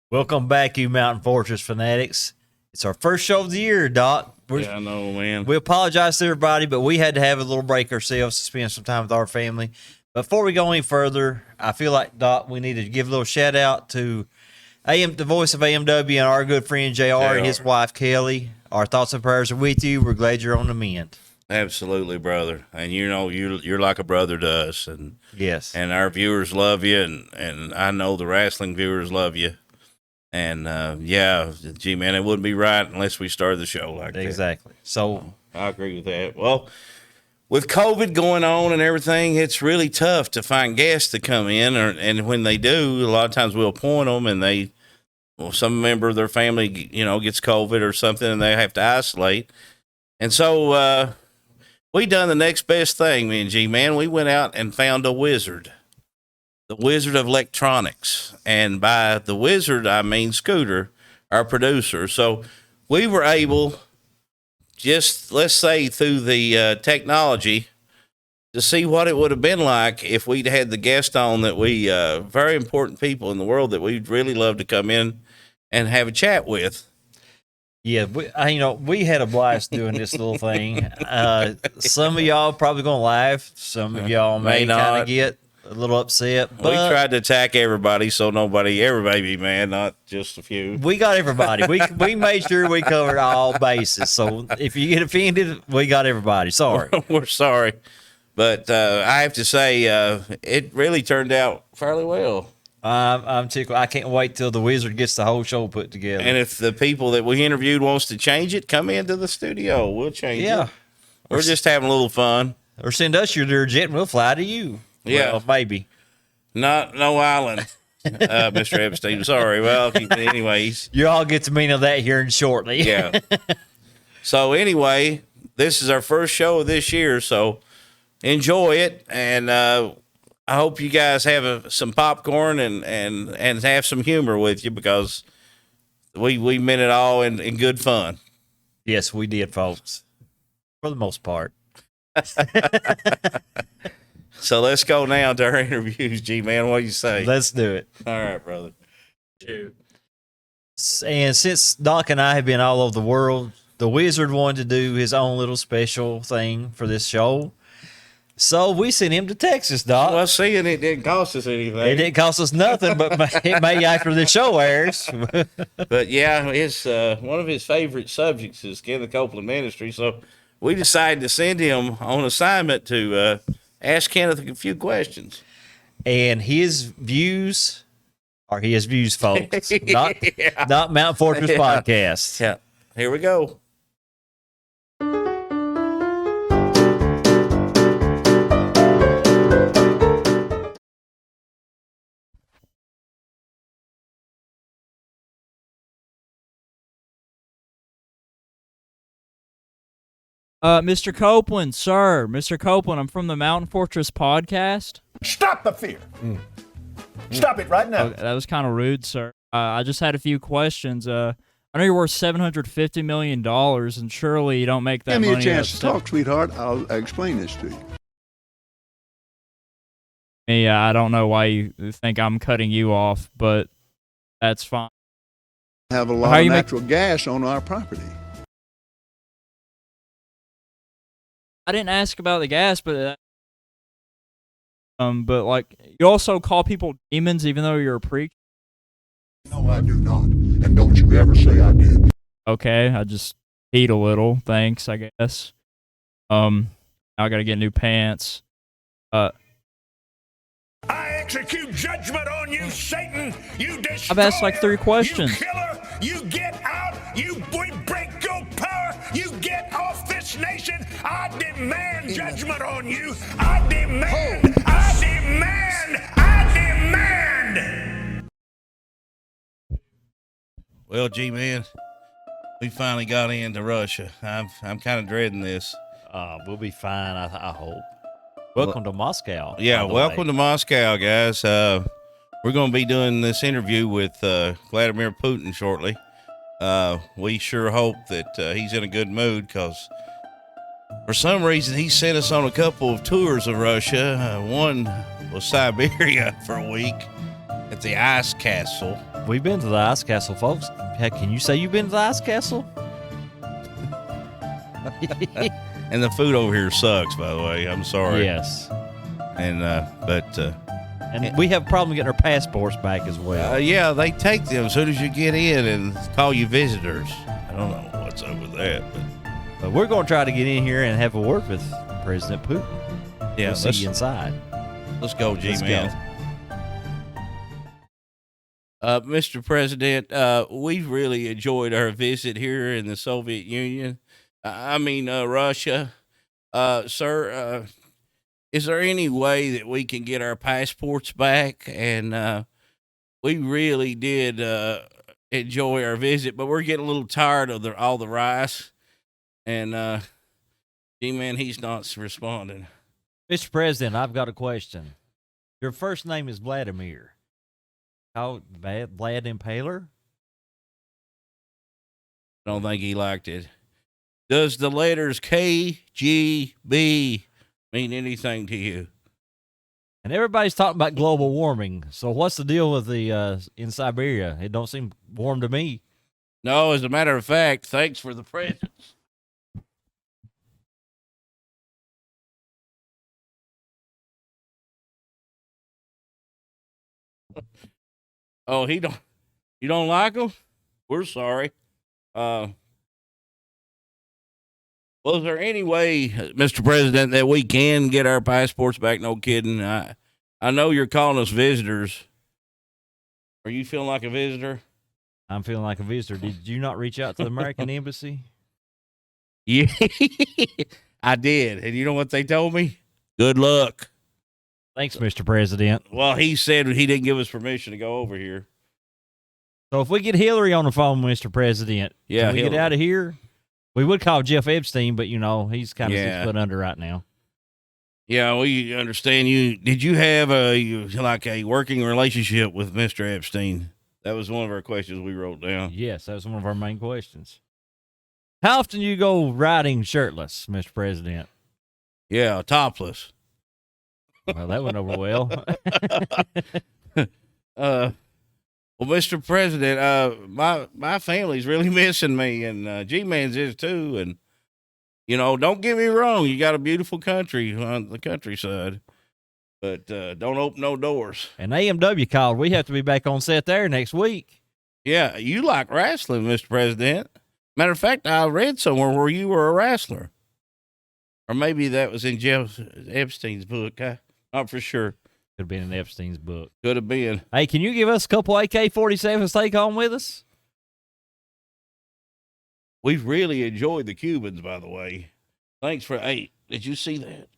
Welcome back, you Mountain Fortress fanatics. It's our first show of the year, Doc. Yeah, I know, man. We apologize to everybody, but we had to have a little break ourselves to spend some time with our family. Before we go any further, I feel like, Doc, we need to give a little shout out to the voice of AMW and our good friend JR and his wife Kelly. Our thoughts and prayers are with you. We're glad you're on the mend. Absolutely, brother. And you know, you're like a brother to us, and yes, and our viewers love you, and I know the wrestling viewers love you. And yeah, gee, man, it wouldn't be right unless we started the show like that. Exactly. So I agree with that. Well, with COVID going on and everything, it's really tough to find guests to come in, and when they do, a lot of times we'll appoint them, and some member of their family, gets COVID or something, and they have to isolate. And so we done the next best thing, me and G-Man. We went out and found a wizard. The Wizard of Electronics. And by the wizard, I mean Scooter, our producer. So we were able, just let's say through the technology, to see what it would have been like if we'd had the guest on that we, very important people in the world that we'd really love to come in and have a chat with. yeah, we had a blast doing this little thing. Some of y'all probably going to laugh. Some of y'all may kind not. of get a little upset. But We tried to attack everybody so everybody be mad, not just a few. we got everybody. We made sure we covered all bases. So if you get offended, we got everybody. Sorry. We're sorry. But I have to say, it really turned out fairly well. I'm tickled. I can't wait till the wizard gets the whole show put together. And if the people that we interviewed wants to change it, come into the studio. We'll change it. We're just having a little fun. Or send us your jet and we'll fly to you. Yeah. Well, maybe. No island, Mr. Epstein. Sorry. Well, anyways. You all get to mean of that here shortly. Yeah. So anyway, this is our first show of this year, so enjoy it. And I hope you guys have some popcorn and have some humor with you, because we meant it all in good fun. Yes, we did, folks. For the most part. So let's go now to our interviews, G-Man. What do you say? Let's do it. All right, brother. And since Doc and I have been all over the world, the wizard wanted to do his own little special thing for this show. So we sent him to Texas, Doc. Well, seeing it didn't cost us anything. It didn't cost us nothing, but it may after the show airs. But yeah, his one of his favorite subjects is Kenneth Copeland Ministry. So we decided to send him on assignment to ask Kenneth a few questions. And his views are his views, folks. Not Mountain Fortress Podcast. Yeah. Here we go. Mr. Copeland, sir. Mr. Copeland, I'm from the Mountain Fortress Podcast. Stop the fear. Stop it right now. Oh, that was kind of rude, sir. I just had a few questions. I know you're worth $750 million, and surely you don't make that Give me money. a chance to talk, sweetheart. I'll explain this to you. Yeah, I don't know why you think I'm cutting you off, but that's fine. Have a lot of natural gas on our property. I didn't ask about the gas, but like, you also call people demons even though you're a preacher? No, I do not. And don't you ever say I did. Okay, I just peed a little. Thanks, I guess. Now I gotta get new pants. I execute judgment on you, Satan. You destroyer. I've asked like 3 questions. You killer. You get out. You break your power. You get off this nation. I demand judgment on you. I demand. Well, G-Man, we finally got into Russia. I'm kind of dreading this. We'll be fine, I hope. Welcome to Moscow. Yeah, welcome to Moscow, guys. We're going to be doing this interview with Vladimir Putin shortly. We sure hope that he's in a good mood, because for some reason he sent us on a couple of tours of Russia. One was Siberia for a week at the ice castle. We've been to the Ice Castle, folks. Heck, can you say you've been to the Ice Castle? And the food over here sucks, by the way. I'm sorry. Yes. And And we have a problem getting our passports back as well. yeah, they take them as soon as you get in and call you visitors. I don't know what's up with that, But we're going to try to get in here and have a word with President Putin. yeah, We'll see you inside. let's go, Let's G-Man. Mr. President, we've really enjoyed our visit here in the Soviet Union. Russia. Sir, is there any way that we can get our passports back? And we really did enjoy our visit, but we're getting a little tired of all the rice. And G-Man, he's not responding. Mr. President, I've got a question. Your first name is Vladimir. How bad? Vlad Impaler? I don't think he liked it. Does the letters KGB mean anything to you? And everybody's talking about global warming. So what's the deal with the in Siberia? It don't seem warm to me. No, as a matter of fact, thanks for the presents. Oh, you don't like them? We're sorry. Was there any way, Mr. President, that we can get our passports back? No kidding. I know you're calling us visitors. Are you feeling like a visitor? I'm feeling like a visitor. Did you not reach out to the American embassy? Yeah, I did. And you know what they told me? Good luck. Thanks, Mr. President. Well, he said he didn't give us permission to go over here. So if we get Hillary on the phone, Mr. President, Yeah, can we Hillary. get out of here? We would call Jeff Epstein, but he's kind of Yeah. 6 foot under right now. Yeah, we understand you. Did you have a working relationship with Mr. Epstein? That was one of our questions we wrote down. Yes, that was one of our main questions. How often do you go riding shirtless, Mr. President? Yeah, topless. Well, that went over well. Well, Mr. President, my family's really missing me, and G-Man's is too. And don't get me wrong, you got a beautiful country on the countryside, but don't open no doors. And AMW called. We have to be back on set there next week. Yeah, you like wrestling, Mr. President. Matter of fact, I read somewhere where you were a wrestler, or maybe that was in Jeff Epstein's book. Not for sure. Could have been in Epstein's book. Could have been. Hey, can you give us a couple AK-47s to take home with us? We've really enjoyed the Cubans, by the way. Thanks for. Hey, did you see that?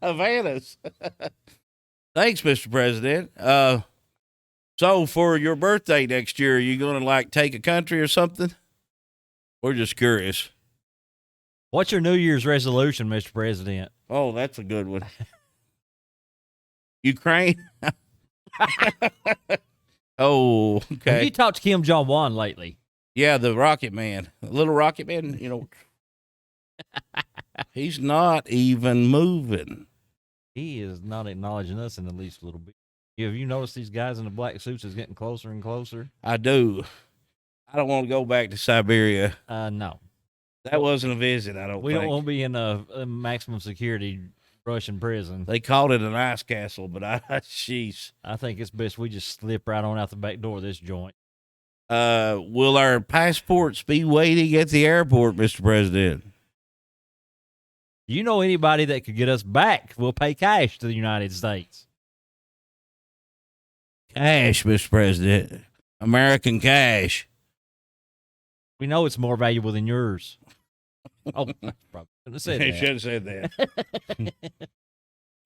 Havana's. Thanks, Mr. President. So for your birthday next year, are you going to take a country or something? We're just curious. What's your New Year's resolution, Mr. President? Oh, that's a good one. Ukraine. Oh, Have okay. you talked to Kim Jong-un lately? Yeah, the Rocket Man, the little Rocket Man. He's not even moving. He is not acknowledging us in the least little bit. Have you noticed these guys in the black suits is getting closer and closer? I do. I don't want to go back to Siberia. No. That wasn't a visit. I don't. We think. don't want to be in a maximum security Russian prison. They called it an ice castle, but jeez. I think it's best we just slip right on out the back door of this joint. Will our passports be waiting at the airport, Mr. President? Do you know anybody that could get us back? We'll pay cash to the United States. Cash, Mr. President. American cash. We know it's more valuable than yours. Oh, probably shouldn't have said They that. should have said that.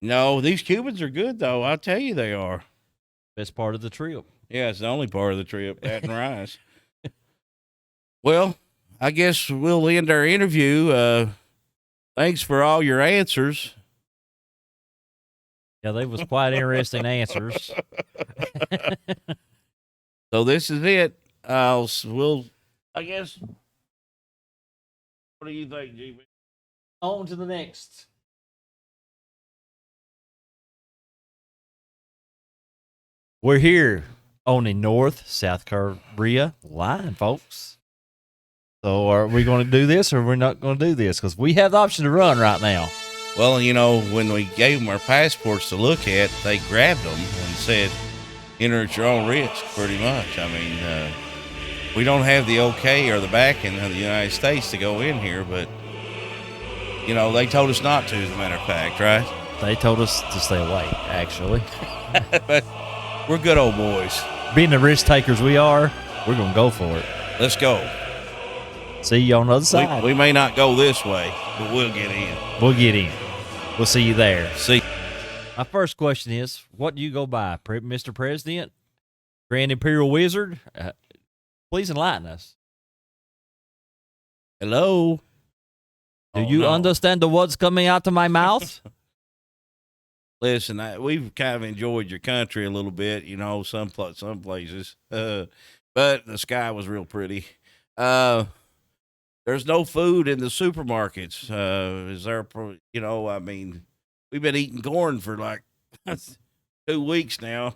No, these Cubans are good, though. I'll tell you they are. Best part of the trip. Yeah, it's the only part of the trip, that and rice. Well, I guess we'll end our interview. Thanks for all your answers. Yeah, they was quite interesting answers. So this is it. I guess. What do you think, G? On to the next. We're here on the North-South Korea line, folks. So are we going to do this or we're not going to do this? Because we have the option to run right now. Well, when we gave them our passports to look at, they grabbed them and said, enter at your own risk, pretty much. I mean, we don't have the okay or the backing of the United States to go in here, but, they told us not to, as a matter of fact, right? They told us to stay away, actually. But we're good old boys. Being the risk takers we are, we're going to go for it. Let's go. See you on the other side. We may not go this way, but we'll get in. We'll get in. We'll see you there. See. My first question is, what do you go by, Mr. President? Grand Imperial Wizard? Please enlighten us. Hello? Do you understand the words coming out of my mouth? Listen, we've kind of enjoyed your country a little bit, some places. But the sky was real pretty. There's no food in the supermarkets. Is there, we've been eating corn for like 2 weeks now.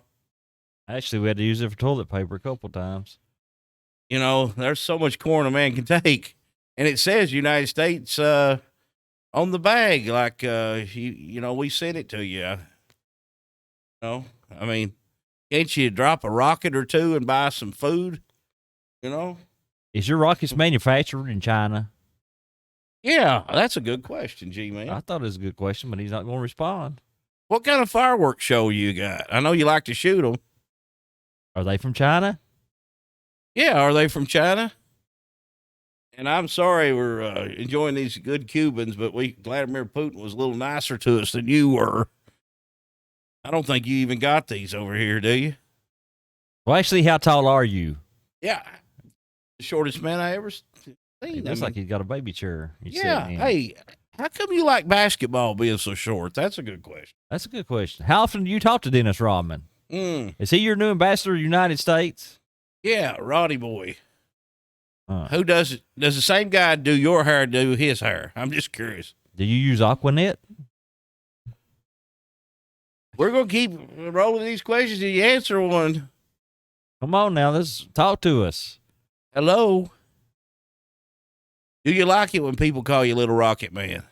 Actually, we had to use it for toilet paper a couple times. There's so much corn a man can take. And it says United States on the bag, like, we sent it to you. Can't you drop a rocket or two and buy some food? Is your rockets manufactured in China? Yeah, that's a good question, G-Man. I thought it was a good question, but he's not going to respond. What kind of fireworks show you got? I know you like to shoot them. Are they from China? Yeah, are they from China? And I'm sorry we're enjoying these good Cubans, but Vladimir Putin was a little nicer to us than you were. I don't think you even got these over here, do you? Well, actually, how tall are you? Yeah, the shortest man I ever seen. It looks like he's got a baby chair. Yeah. Hey, how come you like basketball being so short? That's a good question. That's a good question. How often do you talk to Dennis Rodman? Is he your new ambassador of the United States? Yeah, Roddy boy. Who does it? Does the same guy do your hair, do his hair? I'm just curious. Do you use Aquanet? We're going to keep rolling these questions till you answer one. Come on now, let's talk to us. Hello? Do you like it when people call you Little Rocket Man?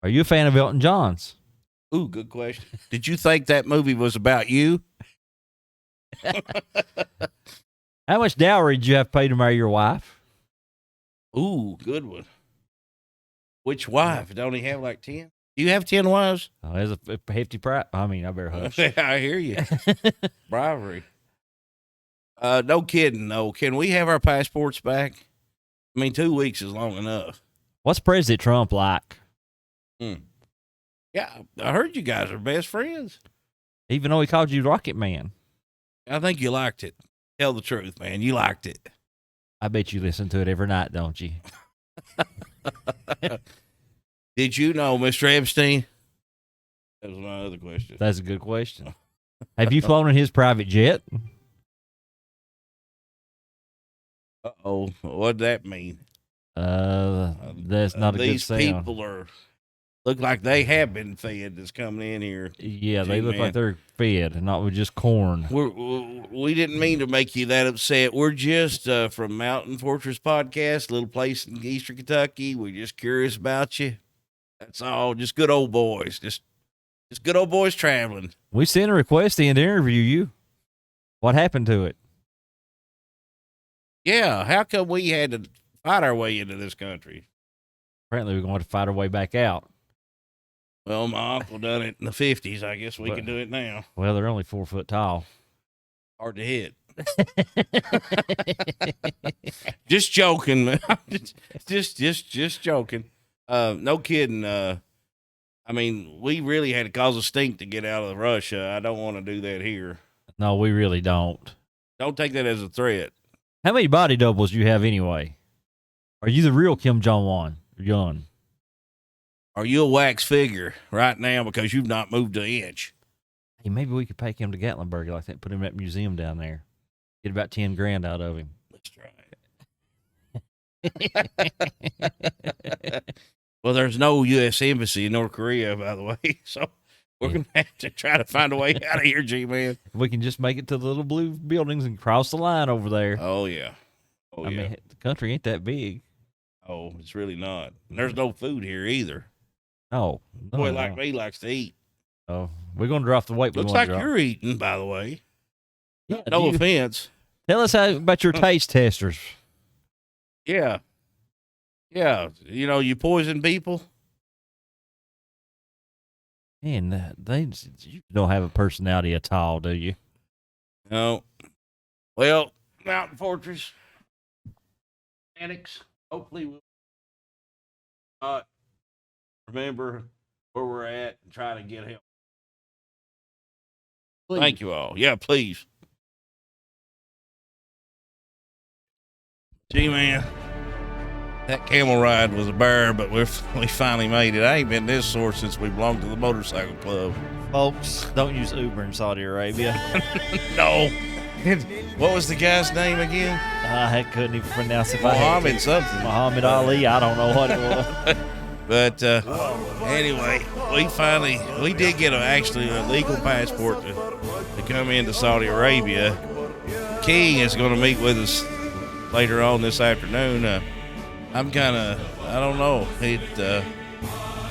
Are you a fan of Elton John's? Ooh, good question. Did you think that movie was about you? How much dowry did you have to pay to marry your wife? Ooh, good one. Which wife? Don't he have like 10? Do you have 10 wives? Oh, there's a hefty price. I better hush. I hear you. Bribery. No kidding, though. Can we have our passports back? 2 weeks is long enough. What's President Trump like? Yeah, I heard you guys are best friends. Even though he called you Rocket Man. I think you liked it. Tell the truth, man. You liked it. I bet you listen to it every night, don't you? Did you know Mr. Epstein? That was my other question. That's a good question. Have you flown in his private jet? Uh-oh. What'd that mean? That's not a good These sound. people look like they have been fed that's coming in here. Yeah, they look like they're fed and not with just corn. We didn't mean to make you that upset. We're just from Mountain Fortress Podcast, a little place in Eastern Kentucky. We're just curious about you. That's all. Just good old boys. Just good old boys traveling. We sent a request in to interview you. What happened to it? Yeah, how come we had to fight our way into this country? Apparently, we're going to fight our way back out. Well, my uncle done it in the 50s. I guess we can do it now. Well, they're only 4 foot tall. Hard to hit. Just joking, man. just joking. No kidding. We really had to cause a stink to get out of Russia. I don't want to do that here. No, we really don't. Don't take that as a threat. How many body doubles do you have anyway? Are you the real Kim Jong-un? Are you a wax figure right now because you've not moved an inch? Hey, maybe we could take him to Gatlinburg like that, put him at the museum down there. Get about 10 grand out of him. Let's try it. Well, there's no U.S. embassy in North Korea, by the way. So We're gonna have to try to find a way out of here, G-Man. We can just make it to the little blue buildings and cross the line over there. Oh yeah. Oh I yeah. mean, the country ain't that big. Oh, it's really not. And there's no food here either. No. Boy no. like me likes to eat. Oh, we're gonna drop the weight. Looks like you're eating, by the way. Yeah, No you- offense. Tell us about your taste testers. Yeah. Yeah. You know, you poison people. Man, you don't have a personality at all, do you? No. Well, Mountain Fortress Annex. Hopefully we'll remember where we're at and try to get help. Thank you all. Yeah, please. Gee, man, that camel ride was a bear, but we finally made it. I ain't been this sore since we belonged to the motorcycle club. Folks, don't use Uber in Saudi Arabia. No. What was the guy's name again? I couldn't even pronounce it. If I had Muhammad to. something. Muhammad Ali. I don't know what it was. But anyway, we did get actually a legal passport to come into Saudi Arabia. King is going to meet with us later on this afternoon. I'm kind of, I don't know.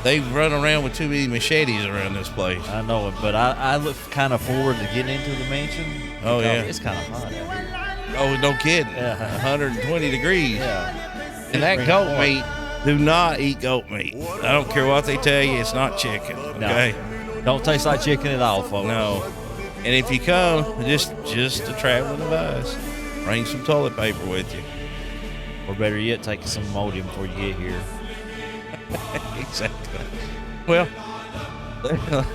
They run around with too many machetes around this place. I know it, but I look kind of forward to getting into the mansion. Oh, yeah. It's kind of hot out here. Oh, no kidding. Yeah. 120 degrees. Yeah. And that goat meat, do not eat goat meat. I don't care what they tell you, it's not chicken. Okay? Don't taste like chicken at all, folks. No. And if you come, just a traveling advice, bring some toilet paper with you. Or better yet, take some Imodium before you get here. Exactly. Well,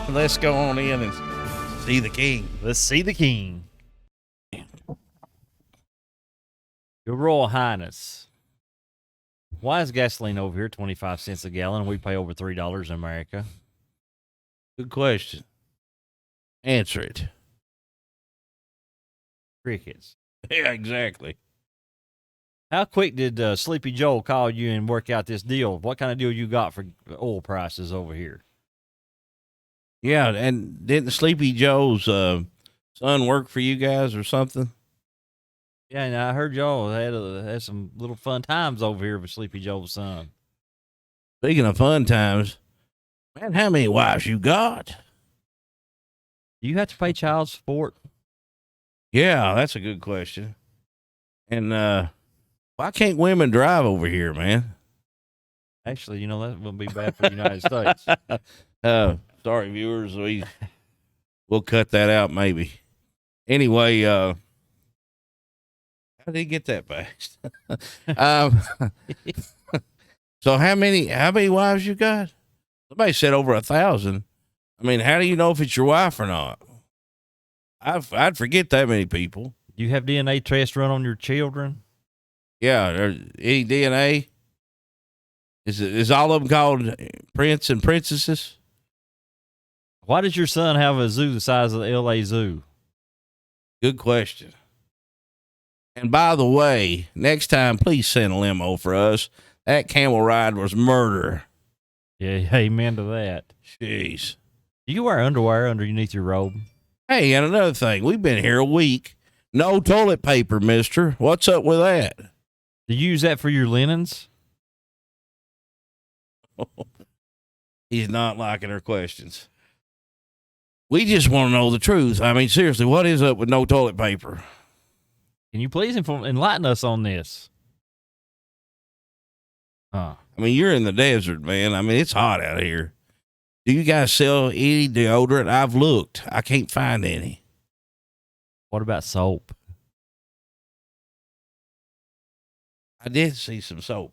let's go on in and see the king. Let's see the king. Your Royal Highness, why is gasoline over here 25 cents a gallon and we pay over $3 in America? Good question. Answer it. Crickets. Yeah, exactly. How quick did Sleepy Joe call you and work out this deal? What kind of deal you got for oil prices over here? Yeah, and didn't Sleepy Joe's son work for you guys or something? Yeah, and I heard y'all had some little fun times over here with Sleepy Joe's son. Speaking of fun times, man, how many wives you got? Do you have to pay child support? Yeah, that's a good question. And why can't women drive over here, man? Actually, you know, that wouldn't be bad for the United States. Sorry, viewers, we'll cut that out maybe. Anyway, how did he get that fast? So how many wives you got? Somebody said over 1,000. I mean, how do you know if it's your wife or not? I'd forget that many people. Do you have DNA tests run on your children? Yeah, any DNA? Is all of them called Prince and Princesses? Why does your son have a zoo the size of the LA Zoo? Good question. And by the way, next time, please send a limo for us. That camel ride was murder. Yeah, amen to that. Jeez. Do you wear underwear underneath your robe? Hey, and another thing, we've been here a week. No toilet paper, mister. What's up with that? Do you use that for your linens? He's not liking our questions. We just want to know the truth. I mean, seriously, what is up with no toilet paper? Can you please enlighten us on this? Huh. I mean, you're in the desert, man. I mean, it's hot out here. Do you guys sell any deodorant? I've looked. I can't find any. What about soap? I did see some soap.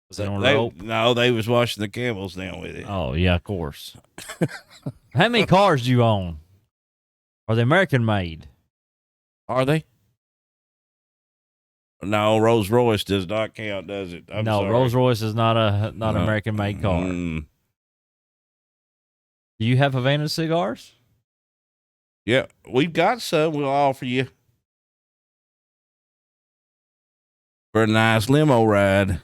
Was that on rope? No, they was washing the camels down with it. Oh, yeah, of course. How many cars do you own? Are they American made? Are they? No, Rolls Royce does not count, does it? I'm no, sorry. Rolls Royce is not an American made car. Mm, Do you have Havana cigars? yeah, we've got some. We'll offer you for a nice limo ride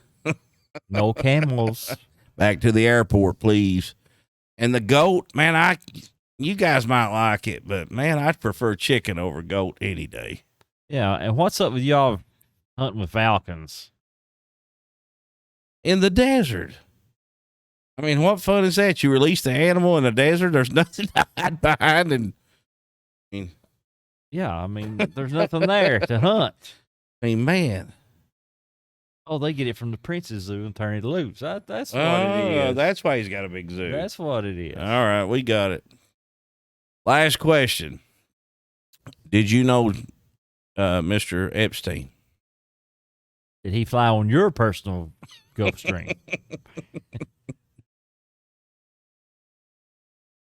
No camels. back to the airport, please. And the goat, man, you guys might like it, but man, I'd prefer chicken over goat any day. Yeah, and what's up with y'all hunting with falcons? In the desert. I mean, what fun is that? You release the animal in the desert, there's nothing to hide behind, and Yeah, I mean, there's nothing there to hunt. man. Oh, they get it from the Prince's Zoo and turn it loose. That's what it is. That's why he's got a big zoo. That's what it is. All right, we got it. Last question. Did you know Mr. Epstein? Did he fly on your personal Gulfstream?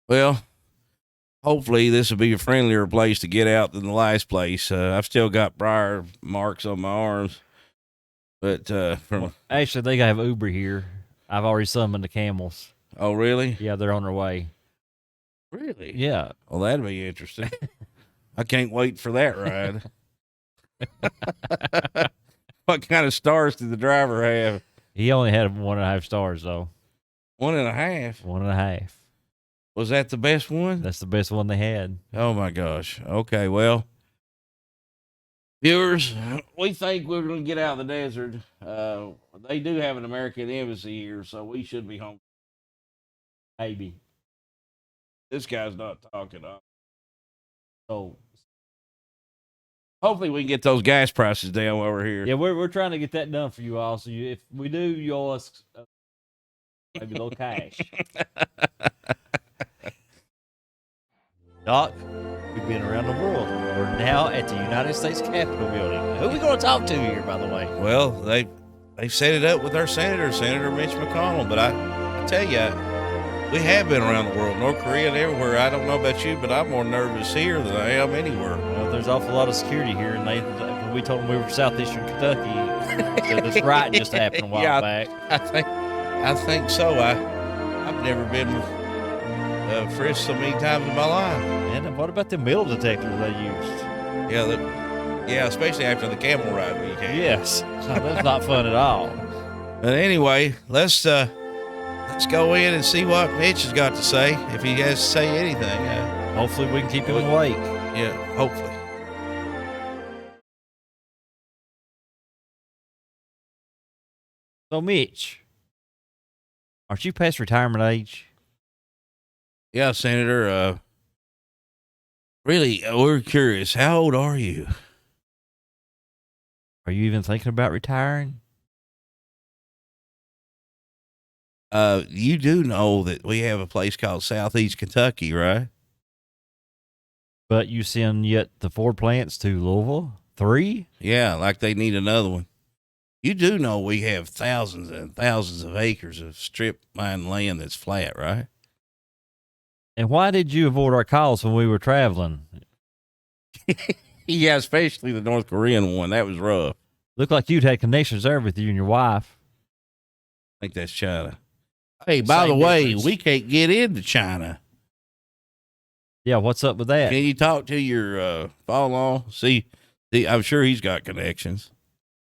Well, hopefully this will be a friendlier place to get out than the last place. I've still got briar marks on my arms. But from Actually, they have Uber here. I've already summoned the camels. oh really? Yeah, they're on their way. Really? Yeah. Well, that'd be interesting. I can't wait for that ride. What kind of stars did the driver have? He only had 1.5 stars, though. 1.5. 1.5. Was that the best one? That's the best one they had. Oh my gosh. Okay, well, viewers, we think we're going to get out of the desert. They do have an American embassy here, so we should be home. Maybe. This guy's not talking. So hopefully we can get those gas prices down while we're here. Yeah, we're trying to get that done for you all. So if we do, you owe us maybe a little cash. Doc, we've been around the world. We're now at the United States Capitol building. Who are we going to talk to here, by the way? Well, they set it up with our Senator Mitch McConnell. But I tell you, we have been around the world, North Korea and everywhere. I don't know about you, but I'm more nervous here than I am anywhere. Well, there's an awful lot of security here, and when we told them we were southeastern Kentucky, this rioting just happened a while back. I think so. I've never been frisked so many times in my life. And what about the metal detectors they used? Yeah, especially after the camel ride we came. Yes, that's not fun at all. But anyway, let's go in and see what Mitch has got to say. If he has to say anything, Hopefully, we can keep him awake. yeah, hopefully. So, Mitch, aren't you past retirement age? Yeah, Senator. Really, we're curious. How old are you? Are you even thinking about retiring? You do know that we have a place called Southeast Kentucky, right? But you send yet the 4 plants to Louisville? 3? Yeah, like they need another one. You do know we have thousands and thousands of acres of strip mine land that's flat, right? And why did you avoid our calls when we were traveling? Yeah, especially the North Korean one. That was rough. Looked like you'd had connections there with you and your wife. I think that's China. Hey, by the Same way, difference. we can't get into China. Yeah, what's up with that? Can you talk to your father-in-law? See, I'm sure he's got connections.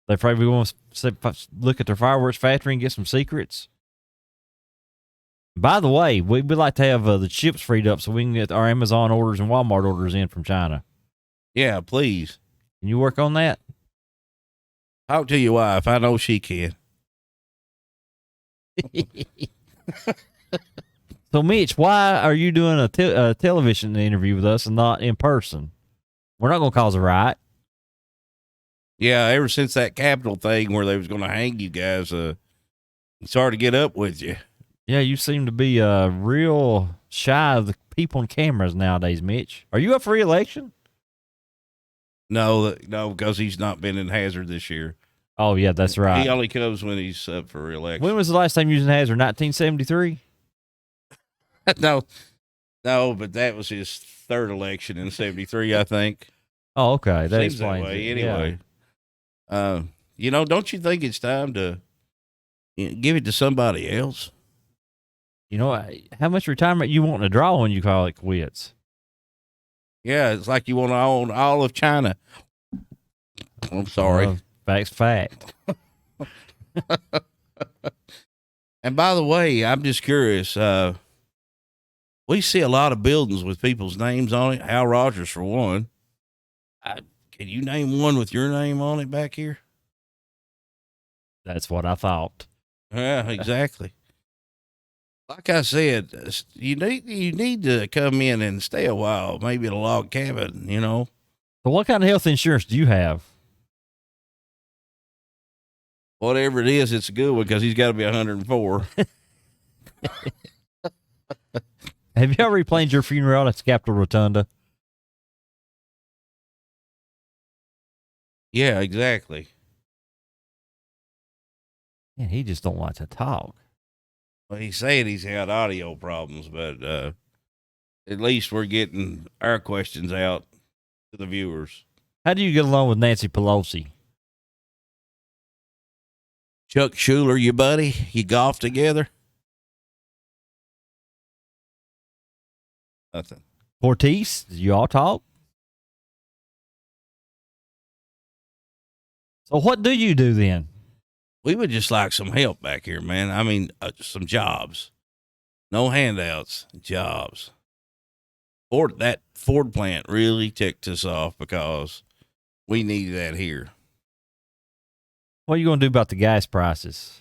They afraid we want to look at their fireworks factory and get some secrets? By the way, we'd like to have the ships freed up so we can get our Amazon orders and Walmart orders in from China. Yeah, please. Can you work on that? Talk to your wife. I know she can. So, Mitch, why are you doing a television interview with us and not in person? We're not going to cause a riot. Yeah, ever since that Capitol thing where they was going to hang you guys, it's hard to get up with you. Yeah, you seem to be real shy of the people on cameras nowadays, Mitch. Are you up for re-election? No, because he's not been in Hazard this year. Oh, yeah, that's right. He only comes when he's up for re-election. When was the last time you was in Hazard? 1973? No, but that was his third election in '73, I think. Oh, okay. That Seems that explains way. it. Anyway, don't you think it's time to give it to somebody else? You know, how much retirement you want to draw when you call it quits? Yeah, it's like you want to own all of China. I'm sorry. Fact's fact. And by the way, I'm just curious. We see a lot of buildings with people's names on it. Hal Rogers, for one. Can you name one with your name on it back here? That's what I thought. Yeah, exactly. Like I said, you need to come in and stay a while, maybe at a log cabin, you know. So what kind of health insurance do you have? Whatever it is, it's a good one because he's got to be 104. Have you ever planned your funeral at the Capitol Rotunda? Yeah, exactly. Man, he just don't like to talk. Well, he's saying he's had audio problems, but at least we're getting our questions out to the viewers. How do you get along with Nancy Pelosi? Chuck Schuler, you buddy? You golf together? Nothing. Ortiz, do you all talk? So what do you do then? We would just like some help back here, man. I mean, some jobs. No handouts, jobs. That Ford plant really ticked us off because we need that here. What are you going to do about the gas prices?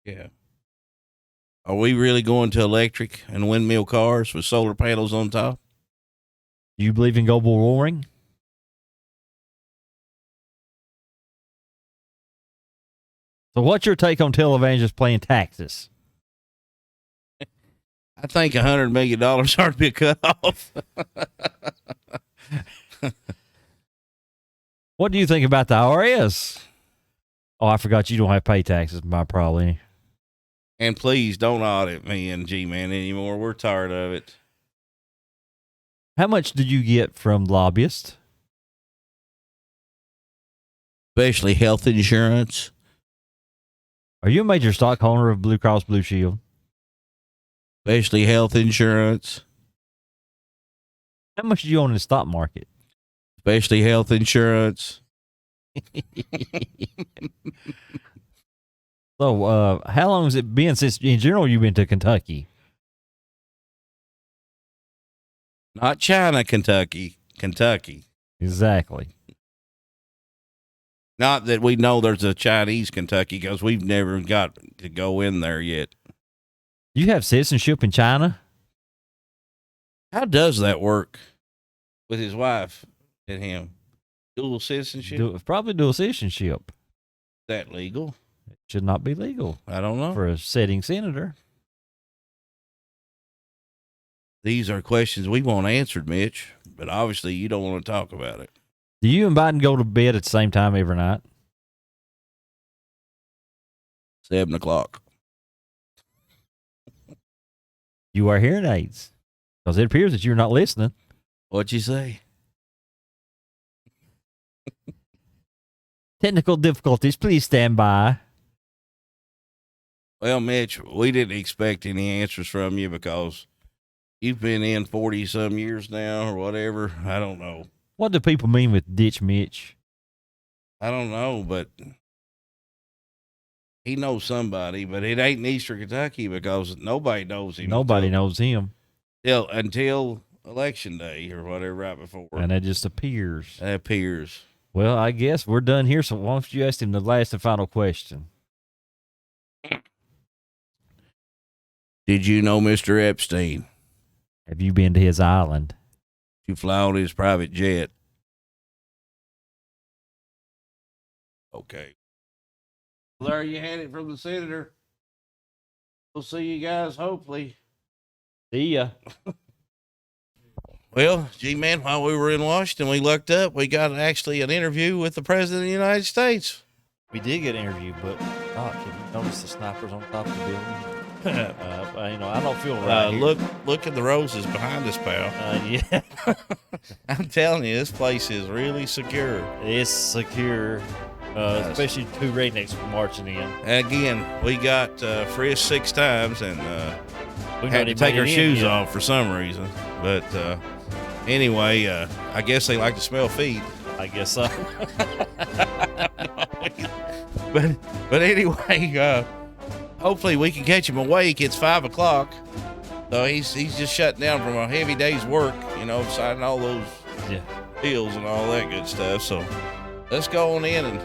Yeah. Are we really going to electric and windmill cars with solar panels on top? Do you believe in global warming? So what's your take on televangelists playing taxes? I think $100 million ought to be cut off. What do you think about the IRS? Oh, I forgot you don't have to pay taxes. My problem. And please don't audit me and G-Man anymore. We're tired of it. How much did you get from lobbyists? Especially health insurance. Are you a major stockholder of Blue Cross Blue Shield? Especially health insurance. How much do you own in the stock market? Especially health insurance. So, how long has it been since, in general, you've been to Kentucky? Not China, Kentucky. Kentucky. Exactly. Not that we know there's a Chinese Kentucky because we've never got to go in there yet. You have citizenship in China? How does that work with his wife and him? Dual citizenship? Probably dual citizenship. Is that legal? It should not be legal I don't know. for a sitting senator. These are questions we want answered, Mitch, but obviously you don't want to talk about it. Do you and Biden go to bed at the same time every night? 7 o'clock. You wear hearing aids because it appears that you're not listening. What'd you say? Technical difficulties. Please stand by. Well, Mitch, we didn't expect any answers from you because you've been in 40-some years now or whatever. I don't know. What do people mean with ditch Mitch? I don't know, but he knows somebody, but it ain't in Eastern Kentucky because nobody knows him. Nobody knows him. Until Election Day or whatever right before. And that just appears. That appears. Well, I guess we're done here, so why don't you ask him the last and final question? Did you know Mr. Epstein? Have you been to his island? You fly on his private jet. Okay. Well, there you had it from the senator. We'll see you guys, hopefully. See ya. Well, G-Man, while we were in Washington, we looked up. We got actually an interview with the President of the United States. We did get an interview, but Doc, have you noticed the snipers on top of the building? I don't feel right. Look at the roses behind us, pal. Yeah. I'm telling you, this place is really secure. It's secure, especially two rednecks marching in. Again, we got frisked 6 times and We had to take our shoes off for some reason. But anyway, I guess they like to smell feet. I guess so. but anyway, hopefully we can catch him awake. It's 5 o'clock. So he's just shut down from a heavy day's work, signing all those deals and all that good stuff. So let's go on in and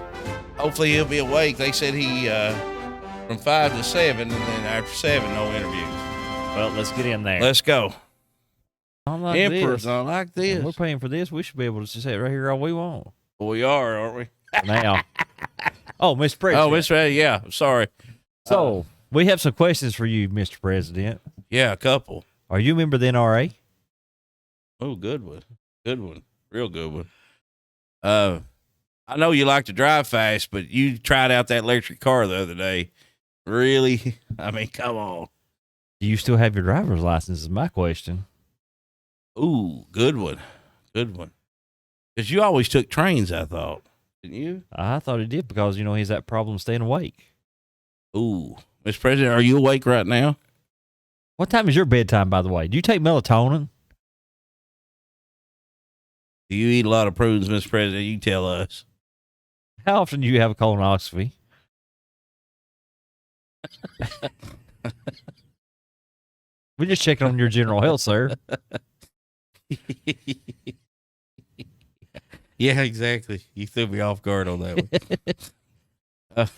hopefully he'll be awake. They said he from 5 to 7, and then after 7, no interviews. Well, let's get in there. Let's go. Unlike Emperor's this, not like this. we're paying for this. We should be able to say it right here all we want. We are, aren't we? Now, Mr. President. Oh, Mr. Yeah, sorry. So we have some questions for you, Mr. President. Yeah, a couple. Are you a member of the NRA? Oh, good one. Good one. Real good one. I know you like to drive fast, but you tried out that electric car the other day. Really? I mean, come on. Do you still have your driver's license is my question. Ooh, good one. Good one. Because you always took trains, I thought. Didn't you? I thought he did because, he's that problem staying awake. Ooh. Mr. President, are you awake right now? What time is your bedtime, by the way? Do you take melatonin? Do you eat a lot of prunes, Mr. President? You tell us. How often do you have a colonoscopy? We're just checking on your general health, sir. Yeah, exactly. You threw me off guard on that one.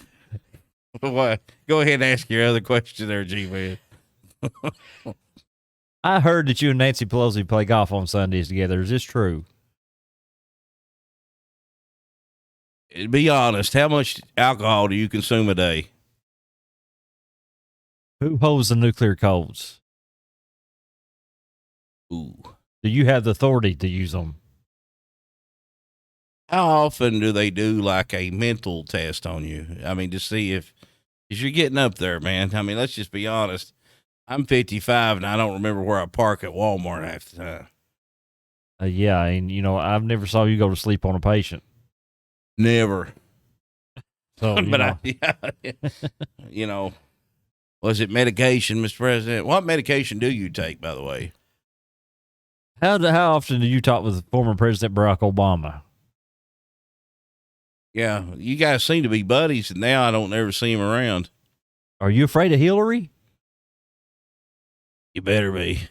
What? Go ahead and ask your other question there, G-Man. I heard that you and Nancy Pelosi play golf on Sundays together. Is this true? Be honest, how much alcohol do you consume a day? Who holds the nuclear codes? Ooh. Do you have the authority to use them? How often do they do like a mental test on you? I mean, to see if you're getting up there, man. I mean, let's just be honest. I'm 55 and I don't remember where I park at Walmart half the time. Yeah, and I've never saw you go to sleep on a patient. Never. So, was it medication, Mr. President? What medication do you take, by the way? how often do you talk with former President Barack Obama? Yeah, you guys seem to be buddies, and now I don't ever see him around. Are you afraid of Hillary? You better be.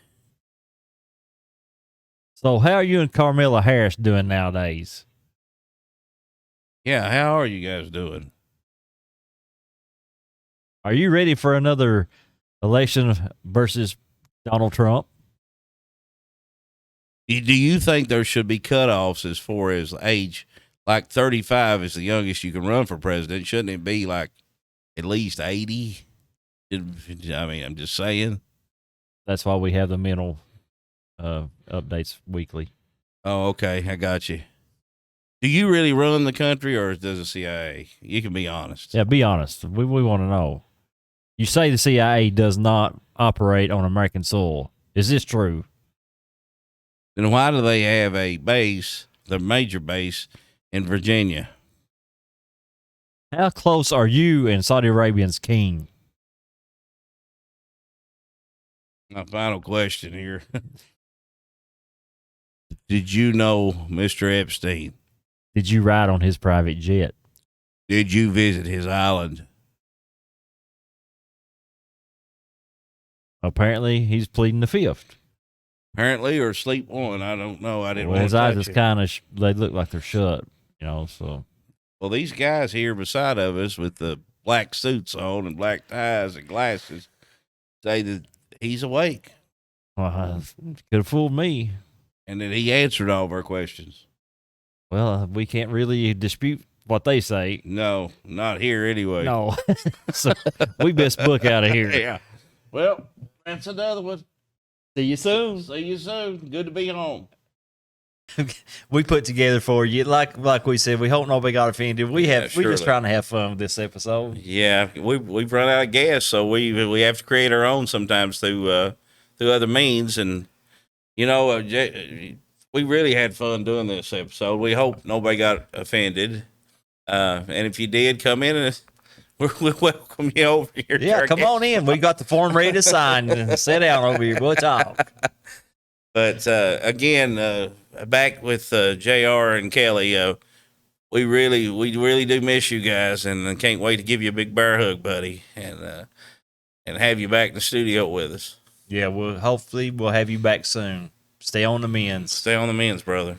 So how are you and Kamala Harris doing nowadays? Yeah, how are you guys doing? Are you ready for another election versus Donald Trump? Do you think there should be cutoffs as far as age? Like 35 is the youngest you can run for president. Shouldn't it be like at least 80? I mean, I'm just saying. That's why we have the mental updates weekly. Oh, okay. I got you. Do you really run the country or does the CIA? You can be honest. Yeah, be honest. We want to know. You say the CIA does not operate on American soil. Is this true? Then why do they have a base, the major base, in Virginia? How close are you and Saudi Arabians king? My final question here. Did you know Mr. Epstein? Did you ride on his private jet? Did you visit his island? Apparently, he's pleading the fifth. Apparently, or sleep on. I don't know. I didn't Well, want his to eyes touch is it. kind of, they look like they're shut, so. Well, these guys here beside of us with the black suits on and black ties and glasses say that he's awake Well, could have fooled me. and that he answered all of our questions. Well, we can't really dispute what they say. No, not here anyway. No. So we best book out of here. Yeah. Well, that's another one. See you soon. See you soon. Good to be home. We put together for you, like we said, we hope nobody got offended. We Yeah, just surely. trying to have fun with this episode. Yeah, we've run out of gas, so we have to create our own sometimes through other means, and we really had fun doing this episode. We hope nobody got offended, and if you did, come in and we welcome you over here. Yeah, come on in. We got the form ready to sign. Sit down over here. We'll talk. But again, back with JR and Kelly, we really do miss you guys, and I can't wait to give you a big bear hug, buddy, and have you back in the studio with us. Yeah, hopefully we'll have you back soon. Stay on the men's. Stay on the men's, brother.